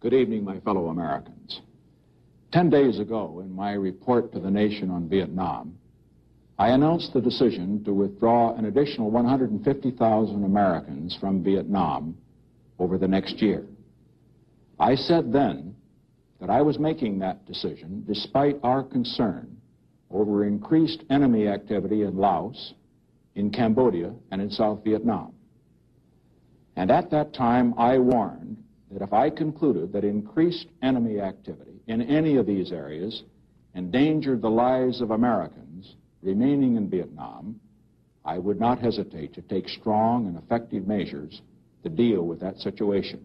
Good evening, my fellow Americans. 10 days ago, in my report to the nation on Vietnam, I announced the decision to withdraw an additional 150,000 Americans from Vietnam over the next year. I said then that I was making that decision despite our concern over increased enemy activity in Laos, in Cambodia, and in South Vietnam. And at that time, I warned that if I concluded that increased enemy activity in any of these areas endangered the lives of Americans remaining in Vietnam, I would not hesitate to take strong and effective measures to deal with that situation.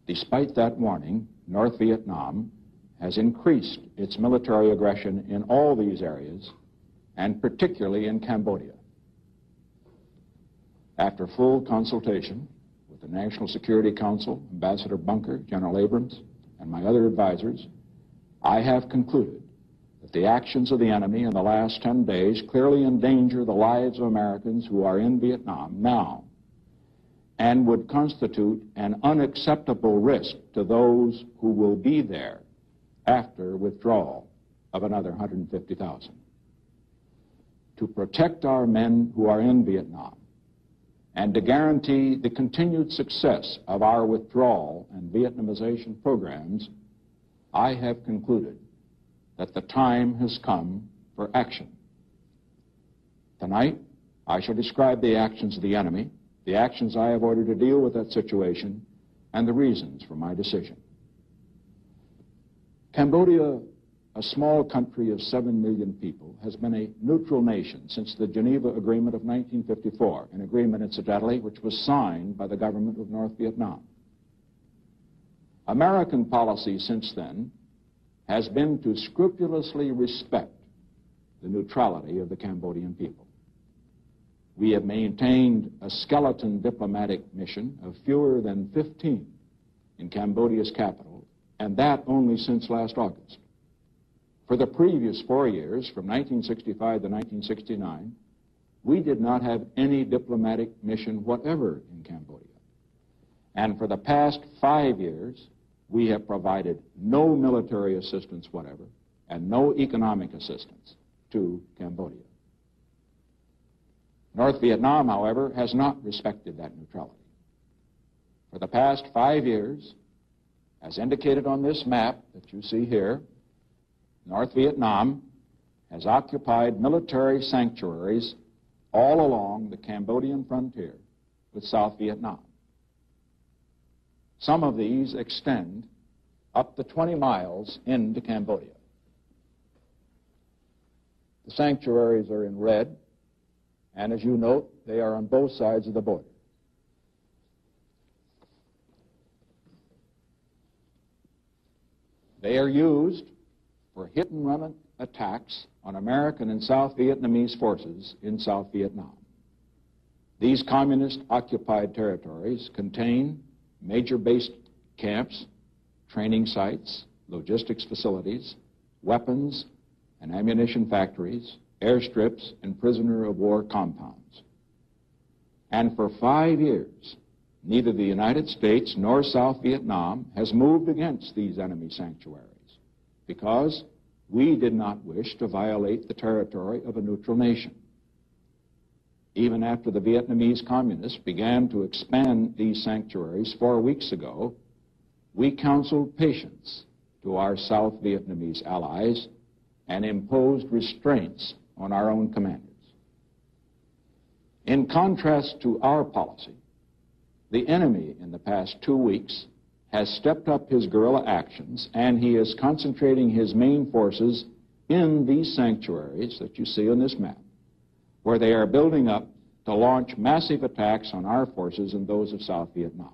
Despite that warning, North Vietnam has increased its military aggression in all these areas, and particularly in Cambodia. After full consultation with the National Security Council, Ambassador Bunker, General Abrams, and my other advisors, I have concluded that the actions of the enemy in the last 10 days clearly endanger the lives of Americans who are in Vietnam now and would constitute an unacceptable risk to those who will be there after withdrawal of another 150,000. To protect our men who are in Vietnam and to guarantee the continued success of our withdrawal and Vietnamization programs, I have concluded that the time has come for action. Tonight, I shall describe the actions of the enemy, the actions I have ordered to deal with that situation, and the reasons for my decision. Cambodia, a small country of 7 million people, has been a neutral nation since the Geneva Agreement of 1954, an agreement, incidentally, which was signed by the government of North Vietnam. American policy since then has been to scrupulously respect the neutrality of the Cambodian people. We have maintained a skeleton diplomatic mission of fewer than 15 in Cambodia's capital, and that only since last August. For the previous 4 years, from 1965 to 1969, we did not have any diplomatic mission whatever in Cambodia. And for the past 5 years, we have provided no military assistance whatever and no economic assistance to Cambodia. North Vietnam, however, has not respected that neutrality. For the past 5 years, as indicated on this map that you see here, North Vietnam has occupied military sanctuaries all along the Cambodian frontier with South Vietnam. Some of these extend up to 20 miles into Cambodia. The sanctuaries are in red, and as you note, they are on both sides of the border. They are used for hit-and-run attacks on American and South Vietnamese forces in South Vietnam. These communist-occupied territories contain major base camps, training sites, logistics facilities, weapons and ammunition factories, airstrips, and prisoner-of-war compounds. And for 5 years, neither the United States nor South Vietnam has moved against these enemy sanctuaries, because we did not wish to violate the territory of a neutral nation. Even after the Vietnamese communists began to expand these sanctuaries 4 weeks ago, we counseled patience to our South Vietnamese allies and imposed restraints on our own commanders. In contrast to our policy, the enemy in the past 2 weeks has stepped up his guerrilla actions, and he is concentrating his main forces in these sanctuaries that you see on this map, where they are building up to launch massive attacks on our forces and those of South Vietnam.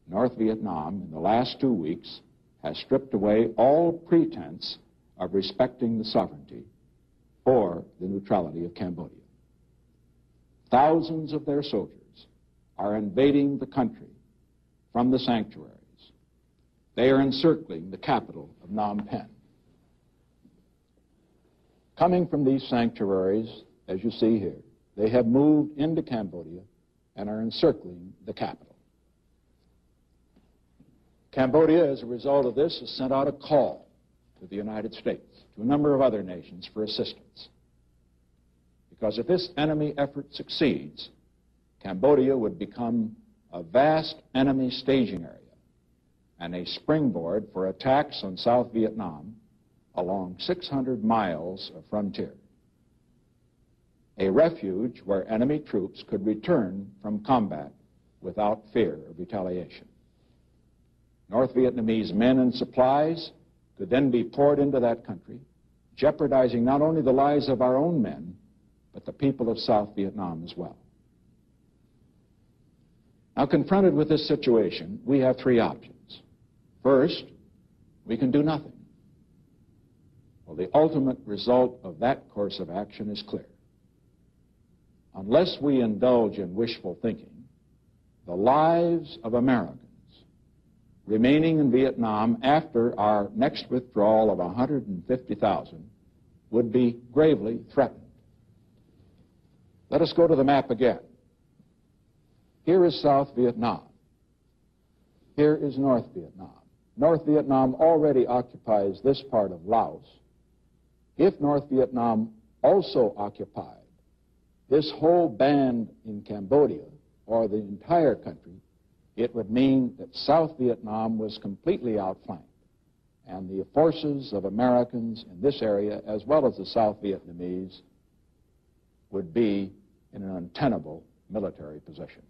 North Vietnam, in the last 2 weeks, has stripped away all pretense of respecting the sovereignty or the neutrality of Cambodia. Thousands of their soldiers are invading the country from the sanctuaries. They are encircling the capital of Phnom Penh. Coming from these sanctuaries, as you see here, they have moved into Cambodia and are encircling the capital. Cambodia, as a result of this, has sent out a call to the United States, to a number of other nations for assistance. Because if this enemy effort succeeds, Cambodia would become a vast enemy staging area and a springboard for attacks on South Vietnam along 600 miles of frontier. A refuge where enemy troops could return from combat without fear of retaliation. North Vietnamese men and supplies could then be poured into that country, jeopardizing not only the lives of our own men, but the people of South Vietnam as well. Now, confronted with this situation, we have three options. First, we can do nothing. Well, the ultimate result of that course of action is clear. Unless we indulge in wishful thinking, the lives of Americans remaining in Vietnam after our next withdrawal of 150,000 would be gravely threatened. Let us go to the map again. Here is South Vietnam. Here is North Vietnam. North Vietnam already occupies this part of Laos. If North Vietnam also occupied this whole band in Cambodia, or the entire country, it would mean that South Vietnam was completely outflanked, and the forces of Americans in this area, as well as the South Vietnamese, would be in an untenable military position.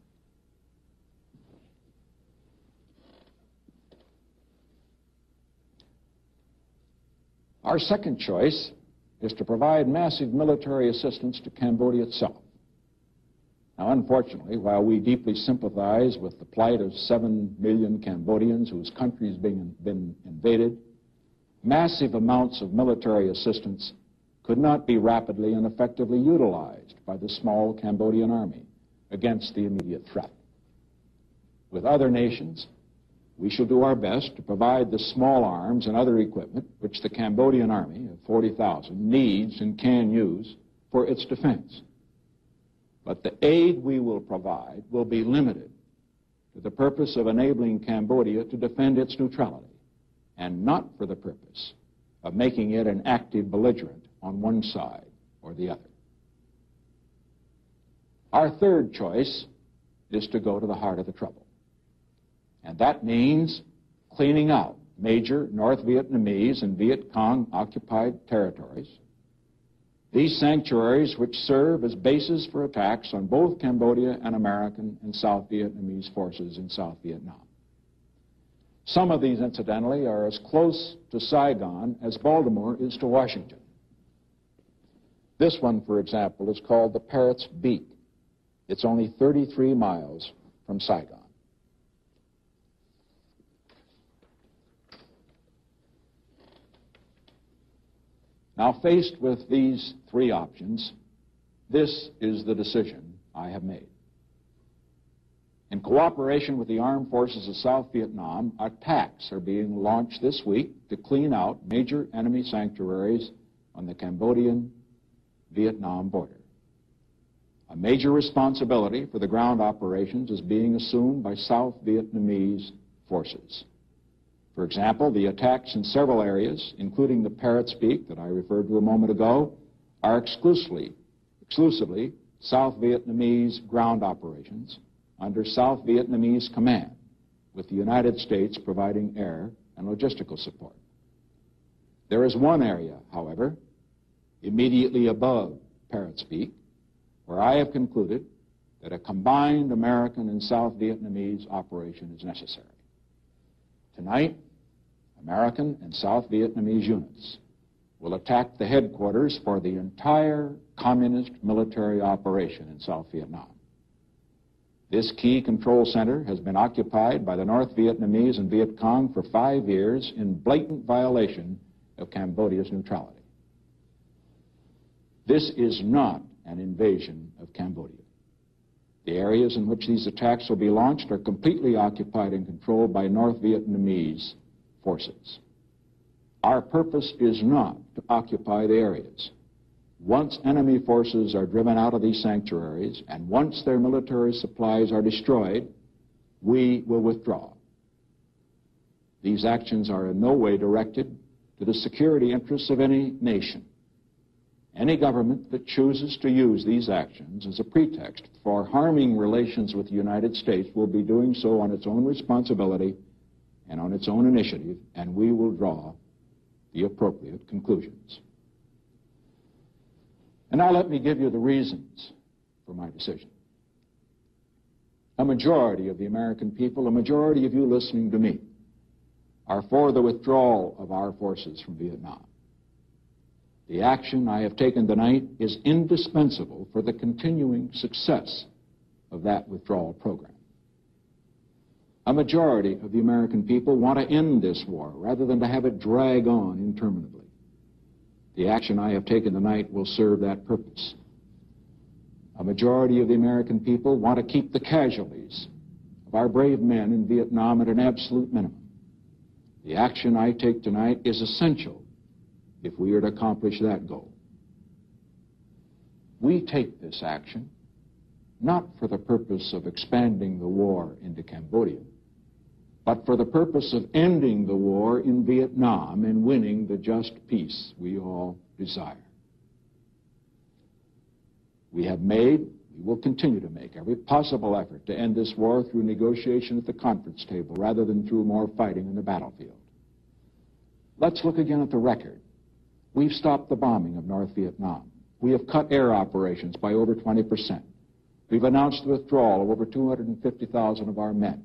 Our second choice is to provide massive military assistance to Cambodia itself. Now, unfortunately, while we deeply sympathize with the plight of 7 million Cambodians whose country has been invaded, massive amounts of military assistance could not be rapidly and effectively utilized by the small Cambodian army against the immediate threat. With other nations, we shall do our best to provide the small arms and other equipment which the Cambodian army of 40,000 needs and can use for its defense. But the aid we will provide will be limited to the purpose of enabling Cambodia to defend its neutrality, and not for the purpose of making it an active belligerent on one side or the other. Our third choice is to go to the heart of the trouble. And that means cleaning out major North Vietnamese and Viet Cong occupied territories, these sanctuaries which serve as bases for attacks on both Cambodia and American and South Vietnamese forces in South Vietnam. Some of these, incidentally, are as close to Saigon as Baltimore is to Washington. This one, for example, is called the Parrot's Beak. It's only 33 miles from Saigon. Now, faced with these three options, this is the decision I have made. In cooperation with the armed forces of South Vietnam, attacks are being launched this week to clean out major enemy sanctuaries on the Cambodian-Vietnam border. A major responsibility for the ground operations is being assumed by South Vietnamese forces. For example, the attacks in several areas, including the Parrot's Beak that I referred to a moment ago, are exclusively South Vietnamese ground operations under South Vietnamese command, with the United States providing air and logistical support. There is one area, however, immediately above Parrot's Beak, where I have concluded that a combined American and South Vietnamese operation is necessary. Tonight, American and South Vietnamese units will attack the headquarters for the entire communist military operation in South Vietnam. This key control center has been occupied by the North Vietnamese and Viet Cong for 5 years in blatant violation of Cambodia's neutrality. This is not an invasion of Cambodia. The areas in which these attacks will be launched are completely occupied and controlled by North Vietnamese forces. Our purpose is not to occupy the areas. Once enemy forces are driven out of these sanctuaries, and once their military supplies are destroyed, we will withdraw. These actions are in no way directed to the security interests of any nation. Any government that chooses to use these actions as a pretext for harming relations with the United States will be doing so on its own responsibility and on its own initiative, and we will draw the appropriate conclusions. And now let me give you the reasons for my decision. A majority of the American people, a majority of you listening to me, are for the withdrawal of our forces from Vietnam. The action I have taken tonight is indispensable for the continuing success of that withdrawal program. A majority of the American people want to end this war rather than to have it drag on interminably. The action I have taken tonight will serve that purpose. A majority of the American people want to keep the casualties of our brave men in Vietnam at an absolute minimum. The action I take tonight is essential if we are to accomplish that goal. We take this action not for the purpose of expanding the war into Cambodia, but for the purpose of ending the war in Vietnam and winning the just peace we all desire. We have made, we will continue to make every possible effort to end this war through negotiation at the conference table rather than through more fighting in the battlefield. Let's look again at the record. We've stopped the bombing of North Vietnam. We have cut air operations by over 20%. We've announced the withdrawal of over 250,000 of our men.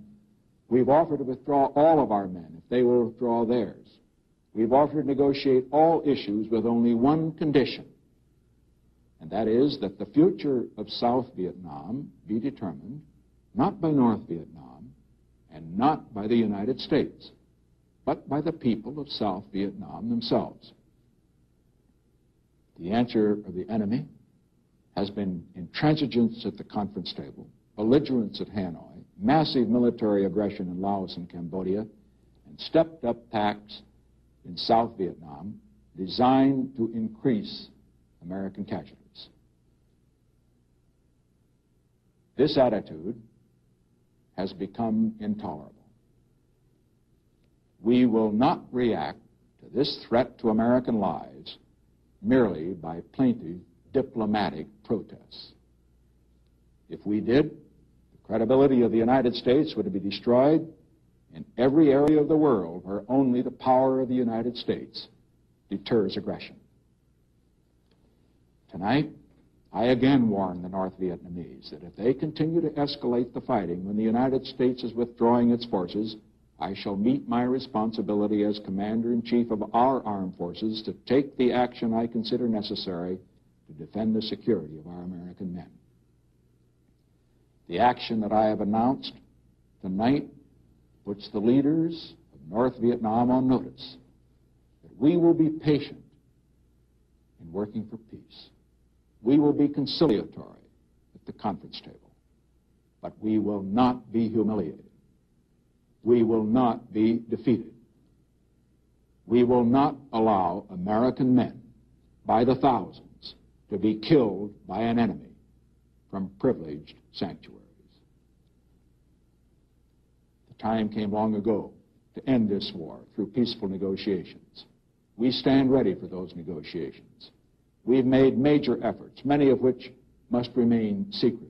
We've offered to withdraw all of our men if they will withdraw theirs. We've offered to negotiate all issues with only one condition, and that is that the future of South Vietnam be determined not by North Vietnam and not by the United States, but by the people of South Vietnam themselves. The answer of the enemy has been intransigence at the conference table, belligerence at Hanoi, massive military aggression in Laos and Cambodia, and stepped-up attacks in South Vietnam designed to increase American casualties. This attitude has become intolerable. We will not react to this threat to American lives merely by plaintive diplomatic protests. If we did, the credibility of the United States would be destroyed in every area of the world where only the power of the United States deters aggression. Tonight, I again warn the North Vietnamese that if they continue to escalate the fighting when the United States is withdrawing its forces, I shall meet my responsibility as Commander-in-Chief of our armed forces to take the action I consider necessary to defend the security of our American men. The action that I have announced tonight puts the leaders of North Vietnam on notice that we will be patient in working for peace. We will be conciliatory at the conference table, but we will not be humiliated. We will not be defeated. We will not allow American men by the thousands to be killed by an enemy from privileged sanctuaries. The time came long ago to end this war through peaceful negotiations. We stand ready for those negotiations. We've made major efforts, many of which must remain secret.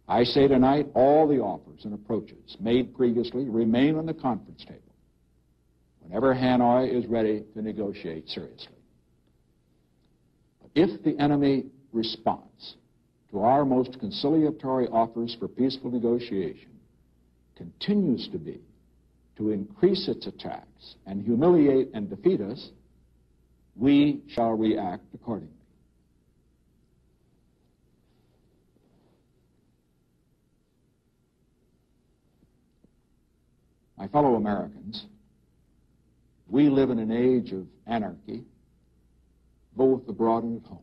I say tonight, all the offers and approaches made previously remain on the conference table whenever Hanoi is ready to negotiate seriously. But if the enemy response to our most conciliatory offers for peaceful negotiation continues to be to increase its attacks and humiliate and defeat us, we shall react accordingly. My fellow Americans, we live in an age of anarchy, both abroad and at home.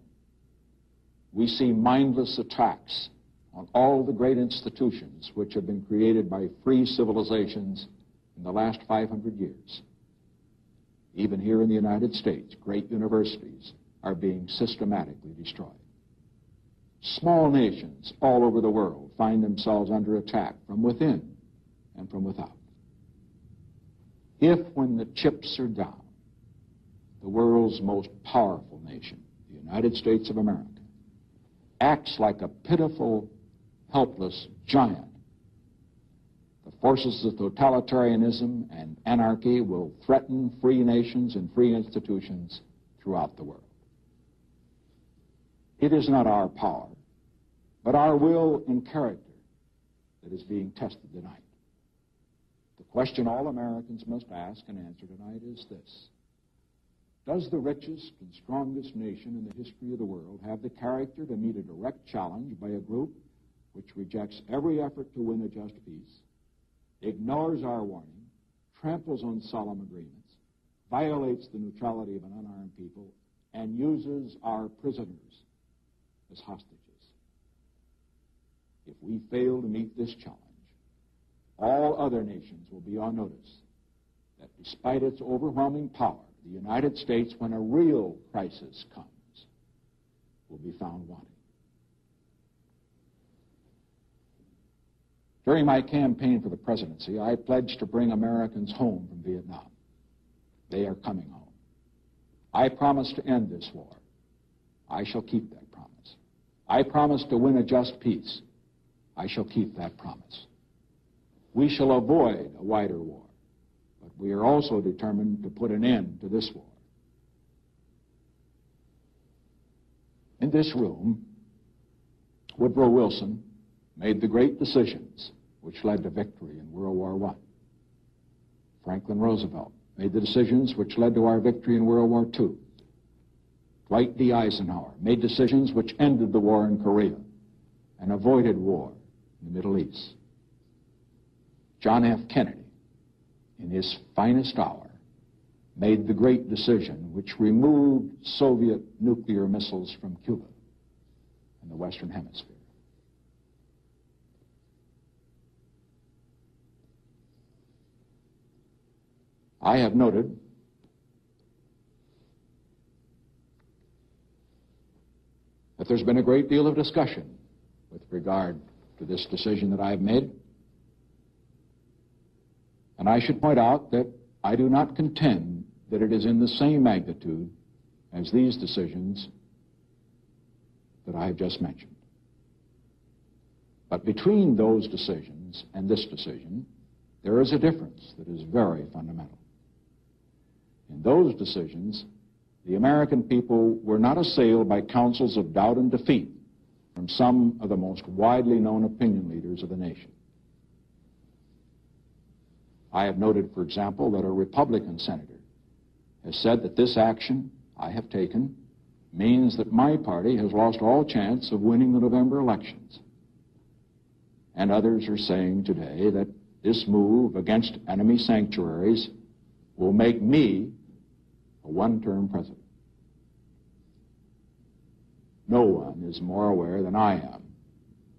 We see mindless attacks on all the great institutions which have been created by free civilizations in the last 500 years. Even here in the United States, great universities are being systematically destroyed. Small nations all over the world find themselves under attack from within and from without. If, when the chips are down, the world's most powerful nation, the United States of America, acts like a pitiful, helpless giant, the forces of totalitarianism and anarchy will threaten free nations and free institutions throughout the world. It is not our power, but our will and character that is being tested tonight. The question all Americans must ask and answer tonight is this: does the richest and strongest nation in the history of the world have the character to meet a direct challenge by a group which rejects every effort to win a just peace, ignores our warning, tramples on solemn agreements, violates the neutrality of an unarmed people, and uses our prisoners as hostages? If we fail to meet this challenge, all other nations will be on notice that despite its overwhelming power, the United States, when a real crisis comes, will be found wanting. During my campaign for the presidency, I pledged to bring Americans home from Vietnam. They are coming home. I promised to end this war. I shall keep that promise. I promised to win a just peace. I shall keep that promise. We shall avoid a wider war, but we are also determined to put an end to this war. In this room, Woodrow Wilson made the great decisions which led to victory in World War I. Franklin Roosevelt made the decisions which led to our victory in World War II. Dwight D. Eisenhower made decisions which ended the war in Korea and avoided war in the Middle East. John F. Kennedy, in his finest hour, made the great decision which removed Soviet nuclear missiles from Cuba and the Western Hemisphere. I have noted that there's been a great deal of discussion with regard to this decision that I have made. And I should point out that I do not contend that it is in the same magnitude as these decisions that I have just mentioned. But between those decisions and this decision, there is a difference that is very fundamental. In those decisions, the American people were not assailed by counsels of doubt and defeat from some of the most widely known opinion leaders of the nation. I have noted, for example, that a Republican senator has said that this action I have taken means that my party has lost all chance of winning the November elections. And others are saying today that this move against enemy sanctuaries will make me a one-term president. No one is more aware than I am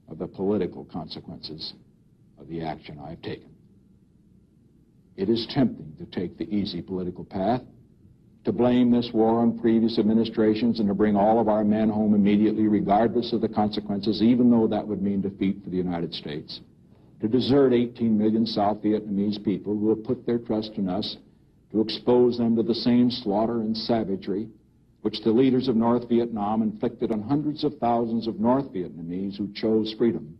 of the political consequences of the action I have taken. It is tempting to take the easy political path, to blame this war on previous administrations and to bring all of our men home immediately regardless of the consequences, even though that would mean defeat for the United States, to desert 18 million South Vietnamese people who have put their trust in us, to expose them to the same slaughter and savagery which the leaders of North Vietnam inflicted on hundreds of thousands of North Vietnamese who chose freedom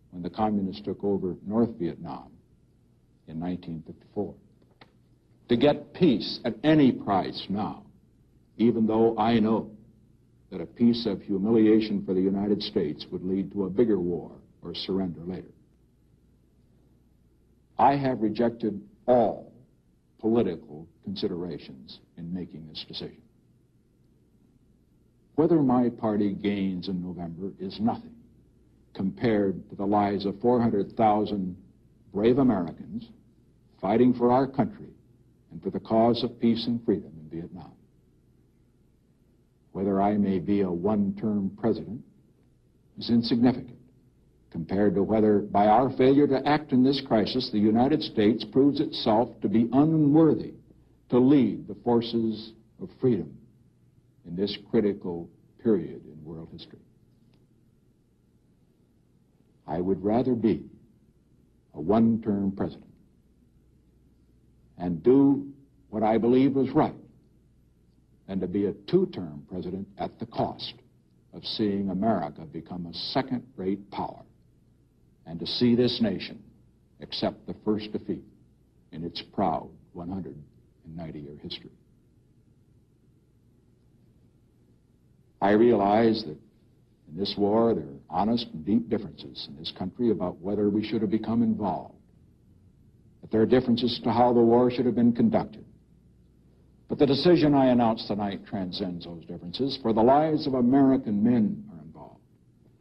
when the communists took over North Vietnam in 1954. To get peace at any price now, even though I know that a peace of humiliation for the United States would lead to a bigger war or surrender later. I have rejected all political considerations in making this decision. Whether my party gains in November is nothing compared to the lives of 400,000 brave Americans fighting for our country and for the cause of peace and freedom in Vietnam. Whether I may be a one-term president is insignificant compared to whether, by our failure to act in this crisis, the United States proves itself to be unworthy to lead the forces of freedom in this critical period in world history. I would rather be a one-term president and do what I believe was right than to be a two-term president at the cost of seeing America become a second-rate power and to see this nation accept the first defeat in its proud 190-year history. I realize that in this war there are honest and deep differences in this country about whether we should have become involved, that there are differences as to how the war should have been conducted. But the decision I announce tonight transcends those differences, for the lives of American men are involved.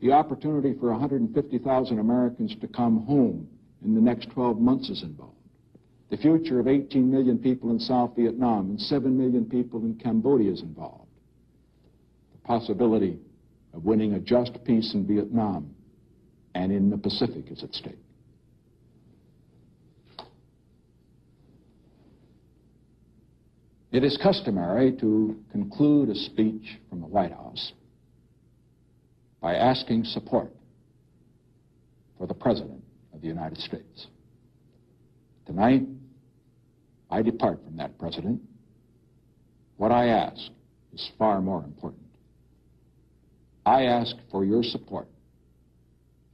The opportunity for 150,000 Americans to come home in the next 12 months is involved. The future of 18 million people in South Vietnam and 7 million people in Cambodia is involved. The possibility of winning a just peace in Vietnam and in the Pacific is at stake. It is customary to conclude a speech from the White House by asking support for the President of the United States. Tonight, I depart from that precedent. What I ask is far more important. I ask for your support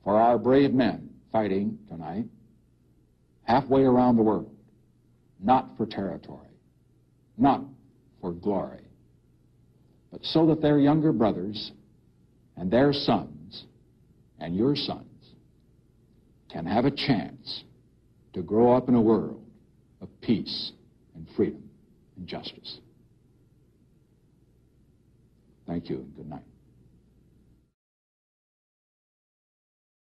for our brave men fighting tonight halfway around the world, not for territory, not for glory, but so that their younger brothers and their sons and your sons can have a chance to grow up in a world of peace and freedom and justice. Thank you and good night.